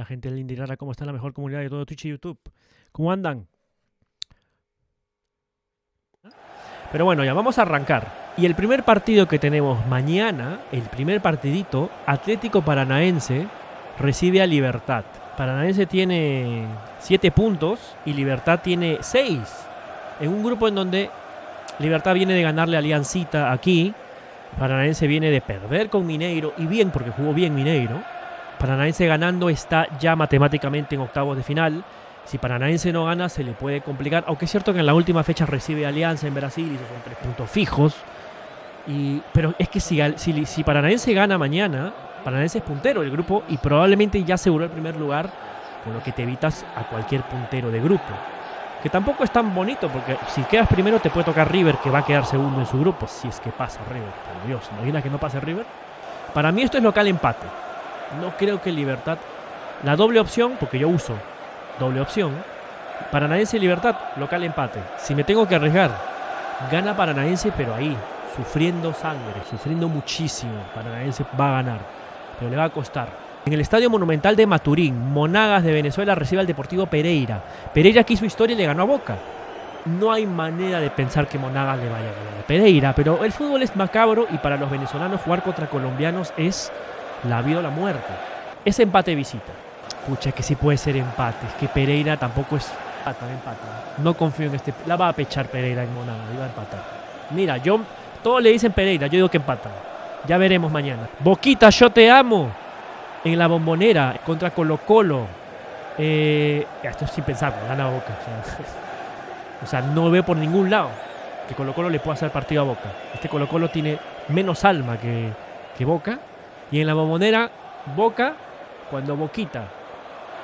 Hola gente del Indirara, ¿cómo está la mejor comunidad de todo Twitch y YouTube? ¿Cómo andan? Pero bueno, ya vamos a arrancar. Y el primer partido que tenemos mañana, el primer partidito, Atlético Paranaense recibe a Libertad. Paranaense tiene 7 puntos y Libertad tiene 6. En un grupo en donde Libertad viene de ganarle a Aliancita aquí. Paranaense viene de perder con Mineiro, y bien porque jugó bien Mineiro. Paranaense ganando está ya matemáticamente en octavos de final. Si Paranaense no gana se le puede complicar, aunque es cierto que en la última fecha recibe Alianza en Brasil y esos son 3 puntos fijos. Pero es que si Paranaense gana mañana, Paranaense es puntero del grupo y probablemente ya aseguró el primer lugar, con lo que te evitas a cualquier puntero de grupo. Que tampoco es tan bonito, porque si quedas primero te puede tocar River, que va a quedar segundo en su grupo, si es que pasa River. Por Dios, ¿imagina que no pase River? Para mí esto es local empate. No creo que Libertad... La doble opción, porque yo uso doble opción, Paranaense y Libertad, local empate. Si me tengo que arriesgar, gana Paranaense, pero ahí, sufriendo sangre, sufriendo muchísimo. Paranaense va a ganar, pero le va a costar. En el Estadio Monumental de Maturín, Monagas de Venezuela recibe al Deportivo Pereira. Pereira que hizo historia y le ganó a Boca. No hay manera de pensar que Monagas le vaya a ganar a Pereira, pero el fútbol es macabro y para los venezolanos jugar contra colombianos es la vida o la muerte. Es empate visita. Pucha, que sí puede ser empate. Es que Pereira tampoco es... Empata. No confío en este... La va a pechar Pereira en Monagas. Y va a empatar. Mira, todos le dicen Pereira. Yo digo que empata. Ya veremos mañana. Boquita, yo te amo. En la Bombonera contra Colo Colo. Esto es sin pensar. Gana Boca. O sea, no veo por ningún lado que Colo Colo le pueda hacer partido a Boca. Este Colo Colo tiene menos alma que Boca. Y en la Bombonera, Boca, cuando Boquita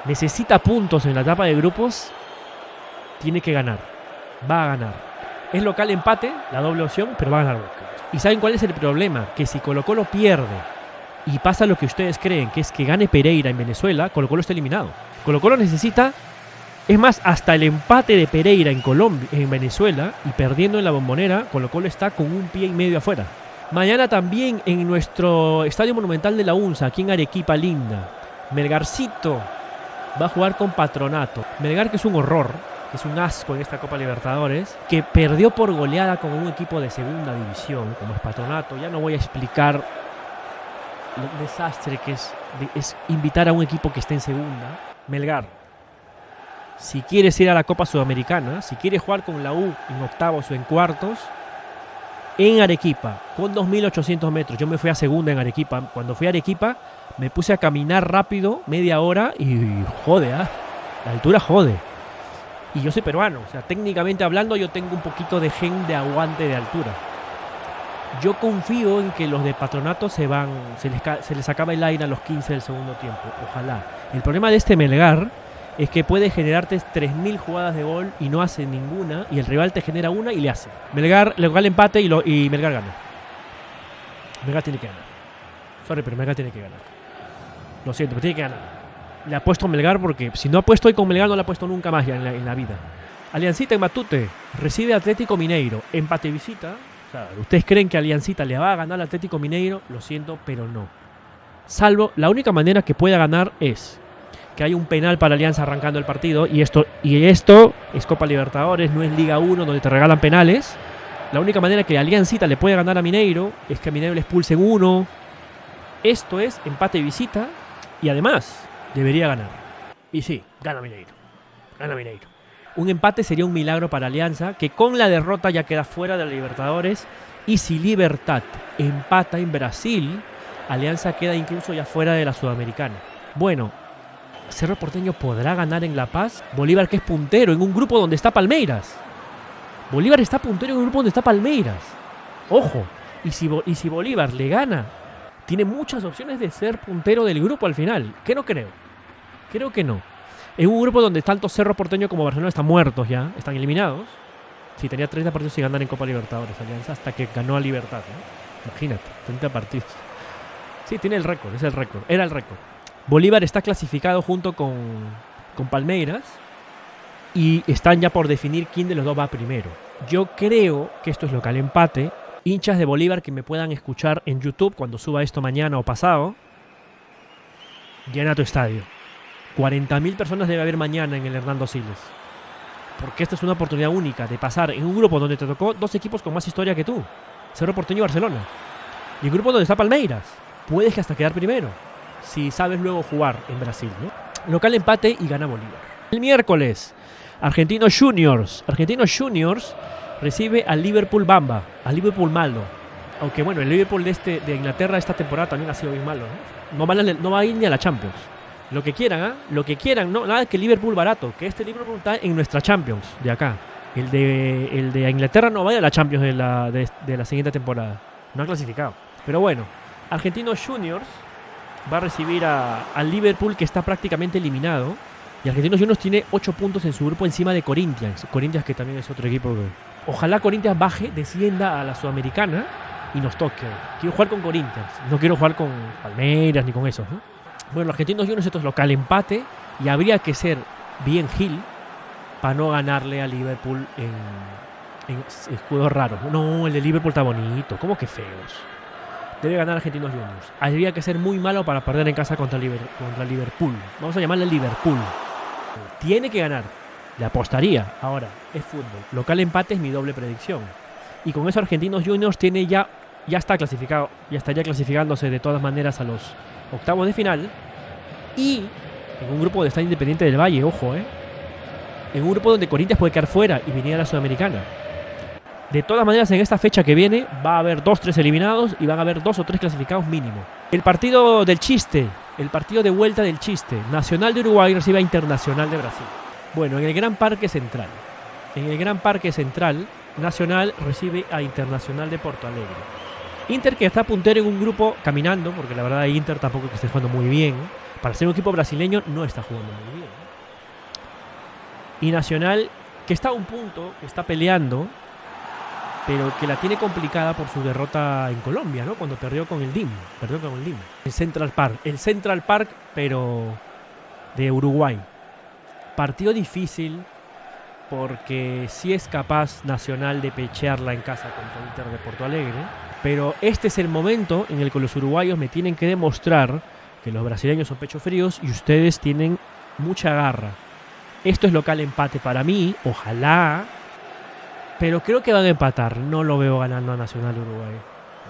necesita puntos en la etapa de grupos, tiene que ganar. Va a ganar. Es local empate, la doble opción, pero va a ganar Boca. ¿Y saben cuál es el problema? Que si Colo Colo pierde y pasa lo que ustedes creen, que es que gane Pereira en Venezuela, Colo Colo está eliminado. Colo Colo necesita, es más, hasta el empate de Pereira en Venezuela y perdiendo en la Bombonera, Colo Colo está con un pie y medio afuera. Mañana también en nuestro Estadio Monumental de la UNSA, aquí en Arequipa Linda, Melgarcito va a jugar con Patronato. Melgar, que es un horror, que es un asco en esta Copa Libertadores, que perdió por goleada con un equipo de segunda división, como es Patronato. Ya no voy a explicar el desastre que es invitar a un equipo que esté en segunda. Melgar, si quieres ir a la Copa Sudamericana, si quieres jugar con la U en octavos o en cuartos, en Arequipa, con 2.800 metros. Yo me fui a segunda en Arequipa. Cuando fui a Arequipa, me puse a caminar rápido, media hora, y jode, la altura jode. Y yo soy peruano, o sea, técnicamente hablando, yo tengo un poquito de gen de aguante de altura. Yo confío en que los de Patronato se les acaba el aire a los 15 del segundo tiempo. Ojalá. El problema de este Melgar es que puede generarte 3.000 jugadas de gol y no hace ninguna, y el rival te genera una y le hace. Melgar, local empate y Melgar gana. Melgar tiene que ganar. Sorry, pero Melgar tiene que ganar. Lo siento, pero tiene que ganar. Le apuesto a Melgar porque si no apuesto hoy con Melgar no le apuesto nunca más ya en la vida. Aliancita en Matute recibe Atlético Mineiro. Empate visita. O sea, ¿ustedes creen que Aliancita le va a ganar al Atlético Mineiro? Lo siento, pero no. Salvo, la única manera que pueda ganar es que hay un penal para Alianza arrancando el partido, y esto es Copa Libertadores, no es Liga 1 donde te regalan penales. La única manera que Aliancita le puede ganar a Mineiro es que a Mineiro le expulsen uno. Esto es empate y visita, y además debería ganar. Y sí, gana Mineiro. Gana Mineiro. Un empate sería un milagro para Alianza, que con la derrota ya queda fuera de la Libertadores, y si Libertad empata en Brasil, Alianza queda incluso ya fuera de la Sudamericana. Bueno, Cerro Porteño podrá ganar en La Paz. Bolívar, que es puntero en un grupo donde está Palmeiras. Bolívar está puntero en un grupo donde está Palmeiras. Ojo, y si Bolívar le gana, tiene muchas opciones de ser puntero del grupo al final. ¿Qué no creo? Creo que no. En un grupo donde tanto Cerro Porteño como Barcelona están muertos ya, están eliminados. Sí, tenía 30 partidos sin ganar en Copa Libertadores, Alianza, hasta que ganó a Libertad, ¿no? Imagínate, 30 partidos. Sí, tiene el récord, es el récord, era el récord. Bolívar está clasificado junto con Palmeiras y están ya por definir quién de los dos va primero. Yo creo que esto es local empate. Hinchas de Bolívar que me puedan escuchar en YouTube cuando suba esto mañana o pasado, llena tu estadio. 40.000 personas debe haber mañana en el Hernando Siles. Porque esta es una oportunidad única de pasar en un grupo donde te tocó dos equipos con más historia que tú. Cerro Porteño y Barcelona. Y el grupo donde está Palmeiras. Puedes que hasta quedar primero, si sabes luego jugar en Brasil, ¿no? Local empate y gana Bolívar. El miércoles, Argentinos Juniors. Argentinos Juniors recibe al Liverpool Bamba, al Liverpool malo. Aunque bueno, el Liverpool de Inglaterra esta temporada también ha sido bien malo, ¿no? No va a ir ni a la Champions. Lo que quieran, ¿eh? Lo que quieran, no, nada que Liverpool barato, que este Liverpool está en nuestra Champions de acá. El de Inglaterra no vaya a la Champions de la siguiente temporada. No ha clasificado. Pero bueno, Argentinos Juniors va a recibir al Liverpool, que está prácticamente eliminado. Y Argentinos Juniors tiene 8 puntos en su grupo encima de Corinthians. Corinthians, que también es otro equipo. Ojalá Corinthians baje, descienda a la Sudamericana y nos toque. Quiero jugar con Corinthians, no quiero jugar con Palmeiras ni con esos, ¿no? Bueno, los Argentinos Juniors, esto es local empate. Y habría que ser bien Gil para no ganarle a Liverpool en escudos raros. No, el de Liverpool está bonito. ¿Cómo que feos? Debe ganar Argentinos Juniors. Habría que ser muy malo para perder en casa contra Liverpool. Vamos a llamarle Liverpool. Tiene que ganar. Le apostaría. Ahora, es fútbol. Local empate es mi doble predicción. Y con eso Argentinos Juniors tiene ya está clasificado. Ya estaría clasificándose de todas maneras a los octavos de final. Y en un grupo donde está Independiente del Valle, ojo, en un grupo donde Corinthians puede quedar fuera y venir a la Sudamericana. De todas maneras, en esta fecha que viene va a haber 2-3 eliminados y van a haber 2 o 3 clasificados mínimo. El partido del chiste, el partido de vuelta del chiste. Nacional de Uruguay recibe a Internacional de Brasil. Bueno, en el Gran Parque Central. Nacional recibe a Internacional de Porto Alegre. Inter, que está puntero en un grupo caminando, porque la verdad Inter tampoco que esté jugando muy bien. Para ser un equipo brasileño no está jugando muy bien. Y Nacional, que está a un punto, que está peleando, pero que la tiene complicada por su derrota en Colombia, ¿no? Cuando perdió con el DIM. El Central Park, pero de Uruguay. Partido difícil, porque sí es capaz Nacional de pechearla en casa contra Inter de Porto Alegre. Pero este es el momento en el que los uruguayos me tienen que demostrar que los brasileños son pecho fríos y ustedes tienen mucha garra. Esto es local empate para mí, ojalá. Pero creo que van a empatar. No lo veo ganando a Nacional de Uruguay.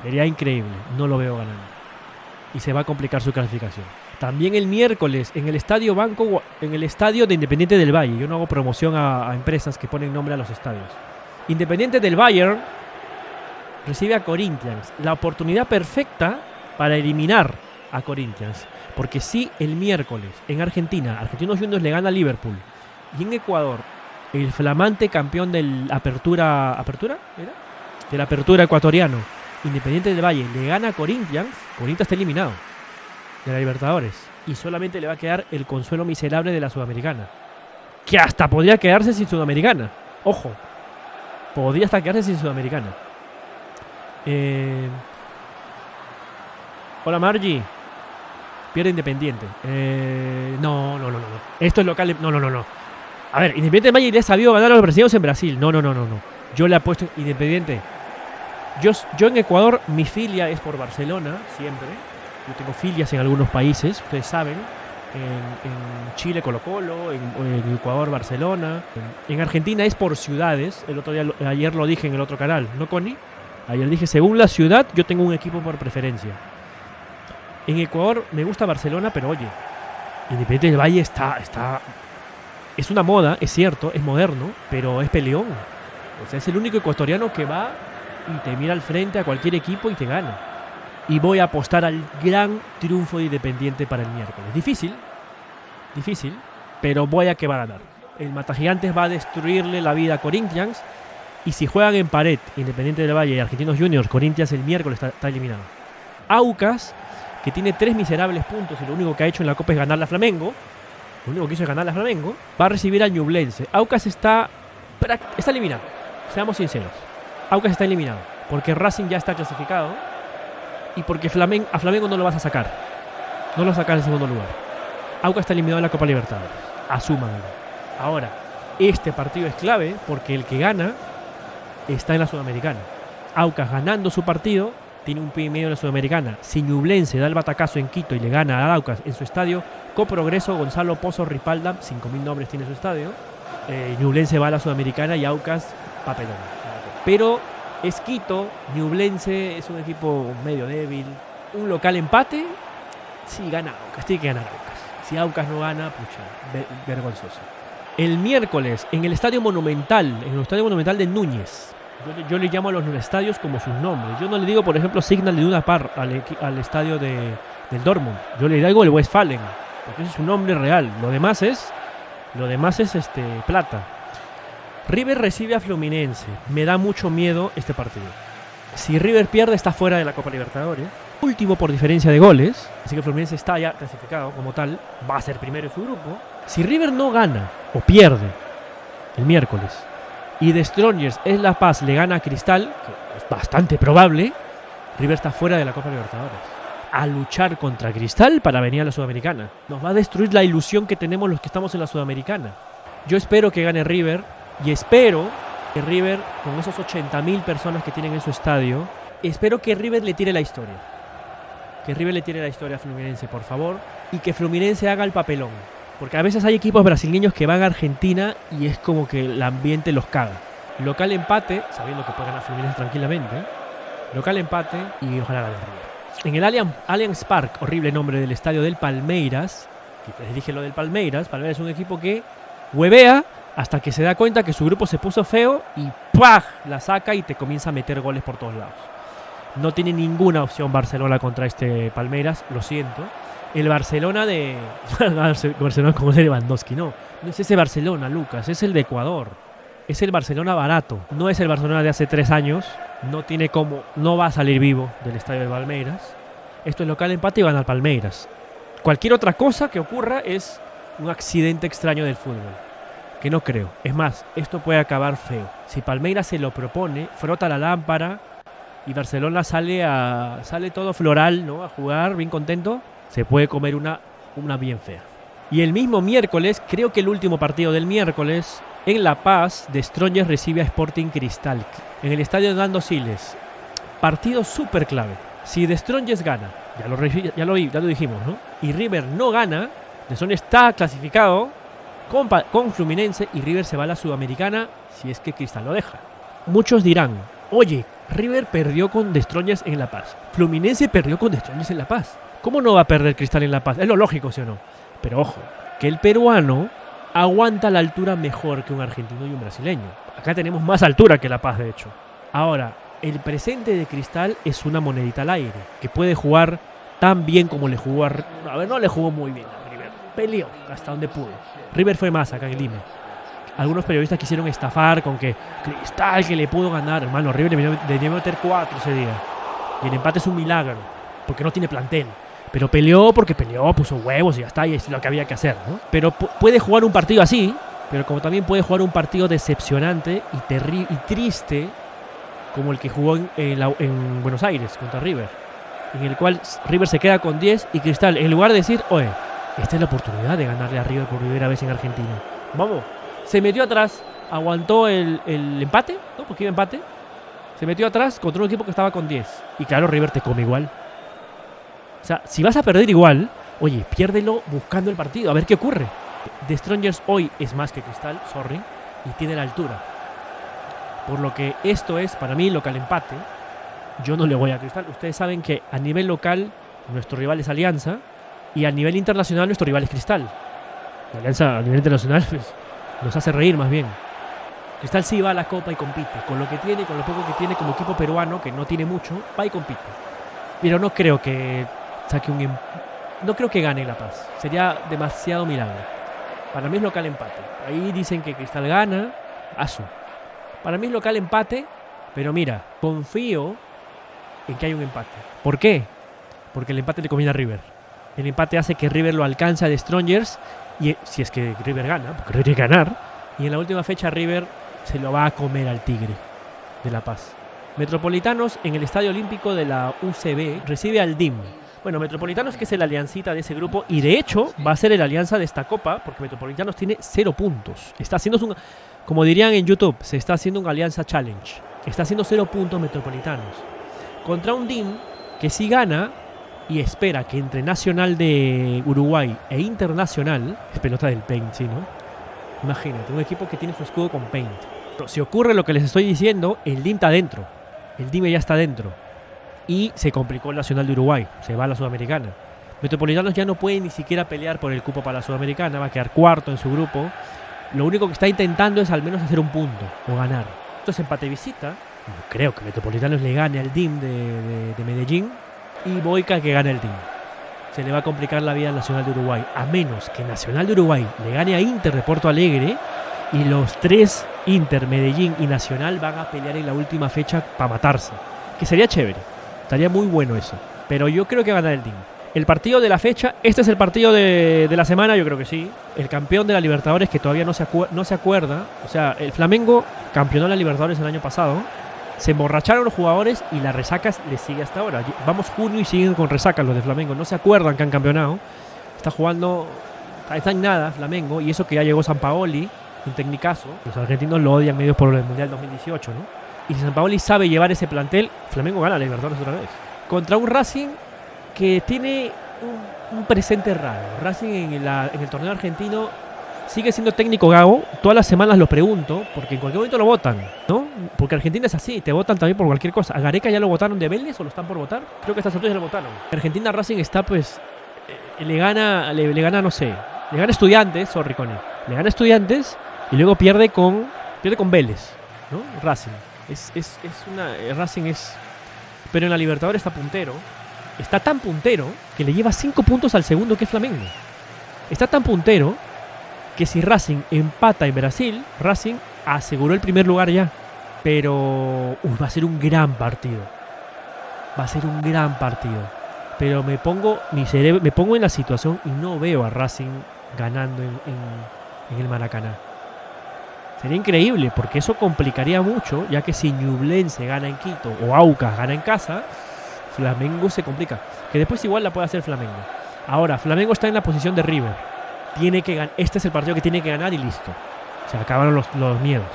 Sería increíble. No lo veo ganando. Y se va a complicar su clasificación. También el miércoles en el estadio de Independiente del Valle. Yo no hago promoción a empresas que ponen nombre a los estadios. Independiente del Valle recibe a Corinthians. La oportunidad perfecta para eliminar a Corinthians. Porque si el miércoles en Argentina, Argentinos Juniors le gana a Liverpool. Y en Ecuador, el flamante campeón del Apertura ecuatoriano, Independiente del Valle, le gana a Corinthians está eliminado de la Libertadores. Y solamente le va a quedar el consuelo miserable de la Sudamericana. Que hasta podría quedarse sin Sudamericana. Ojo. Podría hasta quedarse sin Sudamericana. Hola Margie. Pierde Independiente. No. Esto es local. No. A ver, Independiente del Valle ya sabido ganar a los brasileños en Brasil. No. Yo le apuesto Independiente. Yo en Ecuador, mi filia es por Barcelona, siempre. Yo tengo filias en algunos países, ustedes saben. En Chile, Colo-Colo. En Ecuador, Barcelona. En Argentina es por ciudades. Ayer lo dije en el otro canal, ¿no, Connie? Ayer dije, según la ciudad, yo tengo un equipo por preferencia. En Ecuador me gusta Barcelona, pero oye, Independiente del Valle está... Es una moda, es cierto, es moderno, pero es peleón. O sea, es el único ecuatoriano que va y te mira al frente a cualquier equipo y te gana. Y voy a apostar al gran triunfo de Independiente para el miércoles. Difícil, pero voy a que va a ganar. El Matagigantes va a destruirle la vida a Corinthians. Y si juegan en pared, Independiente del Valle y Argentinos Juniors, Corinthians el miércoles está eliminado. Aucas, que tiene 3 miserables puntos y lo único que ha hecho en la Copa es ganarle a Flamengo. Va a recibir al Ñublense. Aucas está eliminado. Seamos sinceros. Aucas está eliminado. Porque Racing ya está clasificado. Y porque a Flamengo no lo vas a sacar. No lo sacas en segundo lugar. Aucas está eliminado en la Copa Libertadores. Asúmanlo. Ahora, este partido es clave porque el que gana está en la Sudamericana. Aucas ganando su partido tiene un pie y medio en la Sudamericana. Si Ñublense da el batacazo en Quito y le gana a Aucas en su estadio, Coprogreso, Gonzalo Pozo, Ripalda, 5.000 nombres tiene su estadio. Ñublense va a la Sudamericana y Aucas, papelón. Pero es Quito, Ñublense es un equipo medio débil. Un local empate, sí gana Aucas, tiene que ganar Aucas. Si Aucas no gana, pucha, vergonzoso. El miércoles, en el Estadio Monumental, de Núñez. Yo le llamo a los estadios como sus nombres. Yo no le digo, por ejemplo, Signal Iduna Park al estadio del Dortmund. Yo le digo el Westfalen, porque ese es su nombre real. Lo demás es plata. River recibe a Fluminense. Me da mucho miedo este partido. Si River pierde, está fuera de la Copa Libertadores. Último por diferencia de goles. Así que Fluminense está ya clasificado como tal. Va a ser primero en su grupo. Si River no gana o pierde el miércoles y The Strongers es La Paz le gana a Cristal, que es bastante probable, River está fuera de la Copa Libertadores. A luchar contra Cristal para venir a la Sudamericana. Nos va a destruir la ilusión que tenemos los que estamos en la Sudamericana. Yo espero que gane River y espero que River, con esos 80.000 personas que tienen en su estadio, espero que River le tire la historia. Que River le tire la historia a Fluminense, por favor, y que Fluminense haga el papelón. Porque a veces hay equipos brasileños que van a Argentina y es como que el ambiente los caga. Local empate, sabiendo que puede ganar Fluminense tranquilamente. Local empate y ojalá gane River. En el Allianz Park, horrible nombre del estadio del Palmeiras, que les dije lo del Palmeiras. Palmeiras es un equipo que huevea hasta que se da cuenta que su grupo se puso feo y ¡pah! La saca y te comienza a meter goles por todos lados. No tiene ninguna opción Barcelona contra este Palmeiras, lo siento. El Barcelona de... Barcelona como de Lewandowski, no es ese Barcelona, Lucas, es el de Ecuador. Es el Barcelona barato, no es el Barcelona de hace 3 años. No va a salir vivo del estadio de Palmeiras. Esto es local empate y van al Palmeiras. Cualquier otra cosa que ocurra es un accidente extraño del fútbol, que no creo. Es más, esto puede acabar feo. Si Palmeiras se lo propone, frota la lámpara y Barcelona sale todo floral, ¿no? A jugar bien contento, se puede comer una bien fea. Y el mismo miércoles, creo que el último partido del miércoles, en La Paz, The Strongers recibe a Sporting Cristal en el estadio de Nando Siles. Partido súper clave. Si The Strongers gana, ya lo dijimos, ¿no? Y River no gana, The Strongers está clasificado con Fluminense y River se va a la Sudamericana si es que Cristal lo deja. Muchos dirán, oye, River perdió con The Strongers en La Paz. Fluminense perdió con The Strongers en La Paz. ¿Cómo no va a perder Cristal en La Paz? Es lo lógico, ¿sí o no? Pero ojo, que el peruano aguanta la altura mejor que un argentino y un brasileño. Acá tenemos más altura que La Paz, de hecho. Ahora, el presente de Cristal es una monedita al aire, que puede jugar tan bien como le jugó a ver, no le jugó muy bien a River. Peleó hasta donde pudo. River fue más acá en Lima. Algunos periodistas quisieron estafar con que Cristal que le pudo ganar. Hermano, River le debió meter 4 ese día. Y el empate es un milagro, porque no tiene plantel. Pero peleó porque peleó, puso huevos y ya está, y es lo que había que hacer, ¿no? Pero puede jugar un partido así, pero como también puede jugar un partido decepcionante y triste, como el que jugó en Buenos Aires contra River, en el cual River se queda con 10 y Cristal, en lugar de decir, oye, esta es la oportunidad de ganarle a River por primera vez en Argentina. Vamos, se metió atrás, aguantó el empate, ¿no? Porque iba empate. Se metió atrás contra un equipo que estaba con 10. Y claro, River te come igual. O sea, si vas a perder igual, oye, piérdelo buscando el partido, a ver qué ocurre. The Strongers hoy es más que Cristal, sorry, y tiene la altura. Por lo que esto es, para mí, local empate. Yo no le voy a Cristal. Ustedes saben que a nivel local, nuestro rival es Alianza, y a nivel internacional, nuestro rival es Cristal. La Alianza a nivel internacional pues, nos hace reír más bien. Cristal sí va a la Copa y compite. Con lo que tiene, con lo poco que tiene como equipo peruano, que no tiene mucho, va y compite. Pero no creo que saque no creo que gane La Paz. Sería demasiado milagro. Para mí es local empate. Ahí dicen que Cristal gana. Para mí es local empate. Pero mira, confío en que hay un empate. ¿Por qué? Porque el empate le conviene a River. El empate hace que River lo alcance a The Strongers. Y si es que River gana, porque River tiene que ganar. Y en la última fecha River se lo va a comer al Tigre de La Paz. Metropolitanos en el Estadio Olímpico de la UCB recibe al DIM. Bueno, Metropolitanos que es el aliancita de ese grupo y de hecho va a ser el alianza de esta copa porque Metropolitanos tiene 0 puntos. Está haciendo, como dirían en YouTube, se está haciendo un alianza challenge. Está haciendo 0 puntos Metropolitanos. Contra un DIM que si gana y espera que entre Nacional de Uruguay e Internacional, es pelota del Paint, ¿sí, no? Imagínate, un equipo que tiene su escudo con Paint. Pero si ocurre lo que les estoy diciendo, el DIM está dentro. El DIM ya está dentro. Y se complicó el Nacional de Uruguay. Se va a la Sudamericana. Metropolitanos ya no puede ni siquiera pelear por el cupo para la Sudamericana. Va a quedar cuarto en su grupo. Lo único que está intentando es al menos hacer un punto o ganar. Entonces empate visita. No creo que Metropolitanos le gane al DIM de Medellín. Y Boyka que gane el DIM. Se le va a complicar la vida al Nacional de Uruguay. A menos que Nacional de Uruguay le gane a Inter de Porto Alegre. Y los tres, Inter, Medellín y Nacional, van a pelear en la última fecha para matarse. Que sería chévere. Estaría muy bueno eso. Pero yo creo que va a ganar el DIM. El partido de la fecha, este es el partido de la semana, yo creo que sí. El campeón de la Libertadores que todavía no se acuerda. O sea, el Flamengo campeonó la Libertadores el año pasado. Se emborracharon los jugadores y la resaca les sigue hasta ahora. Vamos junio y siguen con resacas los de Flamengo. No se acuerdan que han campeonado. Está jugando, está en nada Flamengo. Y eso que ya llegó Sampaoli, un tecnicazo. Los argentinos lo odian medio por el Mundial 2018, ¿no? Y si Sampaoli sabe llevar ese plantel, Flamengo gana la Libertadores otra vez. Contra un Racing que tiene un presente raro. Racing en el torneo argentino sigue siendo técnico Gago. Todas las semanas lo pregunto, porque en cualquier momento lo votan, ¿no? Porque Argentina es así, te votan también por cualquier cosa. ¿A Gareca ya lo votaron de Vélez o lo están por votar? Creo que estas alturas ya lo votaron. Argentina Racing está pues... le gana, no sé. Le gana Estudiantes, sorry, Connie. Le gana Estudiantes y luego pierde con Vélez, ¿no? Racing. Racing es... Pero en la Libertadores está puntero. Está tan puntero que le lleva 5 puntos al segundo, que es Flamengo. Está tan puntero que si Racing empata en Brasil, Racing aseguró el primer lugar ya. Pero va a ser un gran partido. Va a ser un gran partido. Pero me pongo en la situación y no veo a Racing ganando en el Maracaná. Sería increíble porque eso complicaría mucho, ya que si Ñublense gana en Quito o Aucas gana en casa, Flamengo se complica. Que después igual la puede hacer Flamengo. Ahora, Flamengo está en la posición de River. Este es el partido que tiene que ganar y listo. Se acabaron los miedos.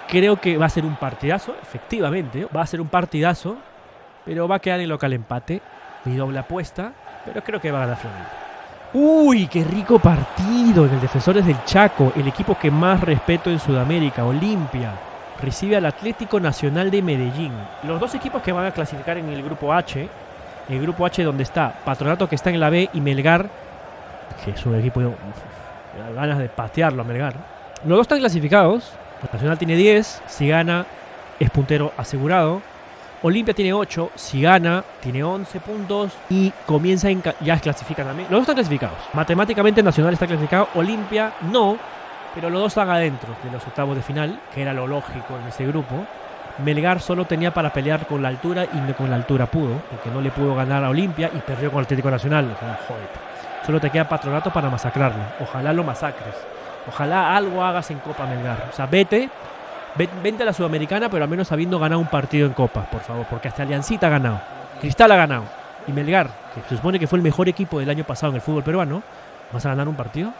Creo que va a ser un partidazo, efectivamente. Va a ser un partidazo, pero va a quedar en local empate. Mi doble apuesta, pero creo que va a ganar Flamengo. ¡Uy, qué rico partido! En el Defensores del Chaco, el equipo que más respeto en Sudamérica, Olimpia, recibe al Atlético Nacional de Medellín. Los dos equipos que van a clasificar en el grupo H. El grupo H donde está Patronato, que está en la B, y Melgar, que es un equipo... me da ganas de patearlo a Melgar. Los dos están clasificados. Nacional tiene 10. Si gana, es puntero asegurado. Olimpia tiene 8. Si gana, tiene 11 puntos. Y comienza ya clasifican también. Los dos están clasificados. Matemáticamente Nacional está clasificado. Olimpia no. Pero los dos están adentro de los octavos de final, que era lo lógico en ese grupo. Melgar solo tenía para pelear con la altura y no con la altura pudo, porque no le pudo ganar a Olimpia y perdió con el Atlético Nacional. O sea, joder. Solo te queda Patronato para masacrarlo. Ojalá lo masacres. Ojalá algo hagas en Copa, Melgar. O sea, vente a la Sudamericana, pero al menos habiendo ganado un partido en Copa, por favor, porque hasta Aliancita ha ganado. Cristal ha ganado. Y Melgar, que se supone que fue el mejor equipo del año pasado en el fútbol peruano, ¿vas a ganar un partido?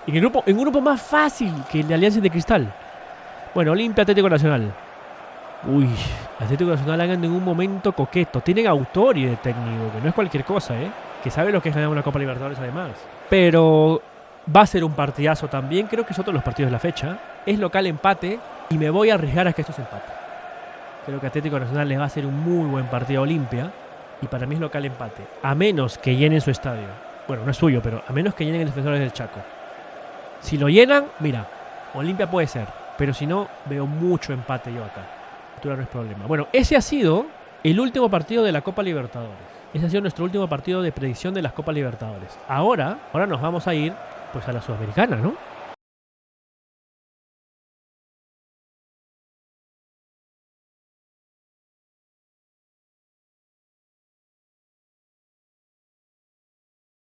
En un grupo más fácil que el de Alianza y de Cristal. Bueno, Olimpia, Atlético Nacional. Uy, Atlético Nacional hagan en un momento coqueto. Tienen Autori de técnico, que no es cualquier cosa, que sabe lo que es ganar una Copa Libertadores además. Pero va a ser un partidazo también. Creo que es otro de los partidos de la fecha. Es local empate y me voy a arriesgar a que esto se empate. Creo que Atlético Nacional les va a hacer un muy buen partido a Olimpia. Y para mí es local empate. A menos que llenen su estadio. Bueno, no es suyo, pero a menos que llenen el Defensores del Chaco. Si lo llenan, mira, Olimpia puede ser. Pero si no, veo mucho empate yo acá. No es problema. Bueno, ese ha sido el último partido de la Copa Libertadores. Ese ha sido nuestro último partido de predicción de las Copas Libertadores. Ahora nos vamos a ir pues a la Sudamericana, ¿no?